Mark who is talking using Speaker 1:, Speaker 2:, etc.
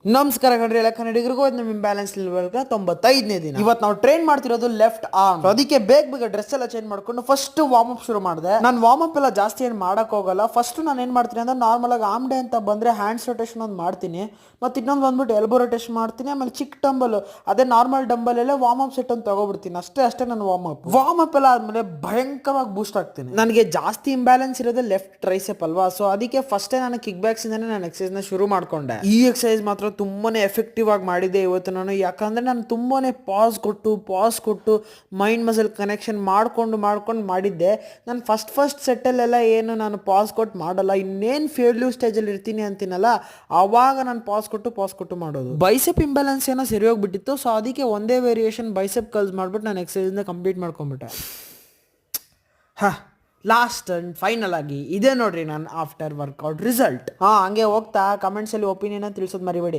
Speaker 1: ನಮಸ್ಕಾರ ಕಣ್ರಿ, ಎಲ್ಲ ಕನ್ನಡಿಗರಿಗೂ ನಮ್ಮ ಇಂಬ್ಯಾಲೆನ್ಸ್ ಲೆವೆಲ್ 95ನೇ ದಿನ. ಇವತ್ತು ನಾವು ಟ್ರೈನ್ ಮಾಡ್ತಿರೋದು ಲೆಫ್ಟ್ ಆರ್ಮ್. ಅದಕ್ಕೆ ಬೇಗ ಡ್ರೆಸ್ ಎಲ್ಲ ಚೇಂಜ್ ಮಾಡ್ಕೊಂಡು ಫಸ್ಟ್ ವಾರ್ಮ್ ಅಪ್ ಶುರು ಮಾಡಿದೆ. ನಾನು ವಾರ್ಮ್ ಅಪ್ ಎಲ್ಲ ಜಾಸ್ತಿ ಏನು ಮಾಡಕ್ ಹೋಗಲ್ಲ. ಫಸ್ಟ್ ನಾನು ಏನ್ ಮಾಡ್ತೀನಿ ಅಂದ್ರೆ ನಾರ್ಮಲ್ ಆಗಿ ಆರ್ಮ್ ಡೇ ಅಂತ ಬಂದ್ರೆ ಹ್ಯಾಂಡ್ಸ್ ರೊಟೇಷನ್ ಒಂದು ಮಾಡ್ತೀನಿ, ಮತ್ತೆ ಇನ್ನೊಂದು ಬಂದ್ಬಿಟ್ಟು ಎಲ್ಬೋ ರೊಟೇಷನ್ ಮಾಡ್ತೀನಿ. ಆಮೇಲೆ ಚಿಕ್ಕ ಡಂಬಲ್, ಅದೇ ನಾರ್ಮಲ್ ಡಂಬಲ್ ಎಲ್ಲ ವಾರ್ಮ್ ಅಪ್ ಸೆಟ್ ಅಂತ ತಗೋಬಿಡ್ತೀನಿ. ಅಷ್ಟೇ ನಾನು ವಾರ್ಮ್ ಅಪ್ ಎಲ್ಲ ಆದ್ಮೇಲೆ ಭಯಂಕರವಾಗಿ ಬೂಸ್ಟ್ ಆಗ್ತೀನಿ. ನನಗೆ ಜಾಸ್ತಿ ಇಂಬ್ಯಾಲೆನ್ಸ್ ಇರೋದು ಲೆಫ್ಟ್ ಟ್ರೈಸೆಪ್ ಅಲ್ವಾ, ಸೊ ಅದಕ್ಕೆ ಫಸ್ಟೇ ನಾನು ಕಿಕ್ ಬ್ಯಾಕ್ಸ್ ಇಂದಾನೆ ನಾನು ಎಕ್ಸರ್ಸೈಸ್ ನ ಶುರು ಮಾಡ್ಕೊಂಡೆ. ಈ ಎಕ್ಸರ್ಸೈಸ್ ಮಾತ್ರ ತುಂಬಾನೇ ಎಫೆಕ್ಟಿವ್ ಆಗಿ ಮಾಡಿದೆ ಇವತ್ತು ನಾನು. ಯಾಕಂದ್ರೆ ನಾನು ತುಂಬಾನೇ ಪಾಸ್ ಕೊಟ್ಟು ಮೈಂಡ್ ಮಸಲ್ ಕನೆಕ್ಷನ್ ಮಾಡ್ಕೊಂಡು ಮಾಡಿದ್ದೆ. ನಾನು ಫಸ್ಟ್ ಸೆಟ್ಟಲ್ಲೆಲ್ಲ ಏನು ನಾನು ಪಾಸ್ ಕೊಟ್ಟು ಮಾಡಲ್ಲ. ಇನ್ನೇನು ಫೇಲ್ಯೂರ್ ಸ್ಟೇಜಲ್ಲಿ ಇರ್ತೀನಿ ಅಂತೀನಲ್ಲ, ಆವಾಗ ನಾನು ಪಾಸ್ ಕೊಟ್ಟು ಮಾಡೋದು. ಬೈಸೆಪ್ ಇಂಬ್ಯಾಲೆನ್ಸ್ ಏನೋ ಸರಿ ಹೋಗ್ಬಿಟ್ಟಿತ್ತು, ಸೊ ಅದಕ್ಕೆ ಒಂದೇ ವೇರಿಯೇಷನ್ ಬೈಸೆಪ್ ಕಲ್ಸ್ ಮಾಡ್ಬಿಟ್ಟು ನಾನು ಎಕ್ಸರ್ಸೈಸ್ ಕಂಪ್ಲೀಟ್ ಮಾಡ್ಕೊಂಡ್ಬಿಟ್ಟೆ. ಲಾಸ್ಟ್ ಅಂಡ್ ಫೈನಲ್ ಆಗಿ ಇದೇ ನೋಡ್ರಿ ನಾನು ಆಫ್ಟರ್ ವರ್ಕೌಟ್ ರಿಸಲ್ಟ್. ಹಂಗೆ ಹೋಗ್ತಾ ಕಮೆಂಟ್ಸ್ ಅಲ್ಲಿ ಒಪಿನಿಯನ್ ತಿಳಿಸೋದು ಮರಿಬೇಡಿ.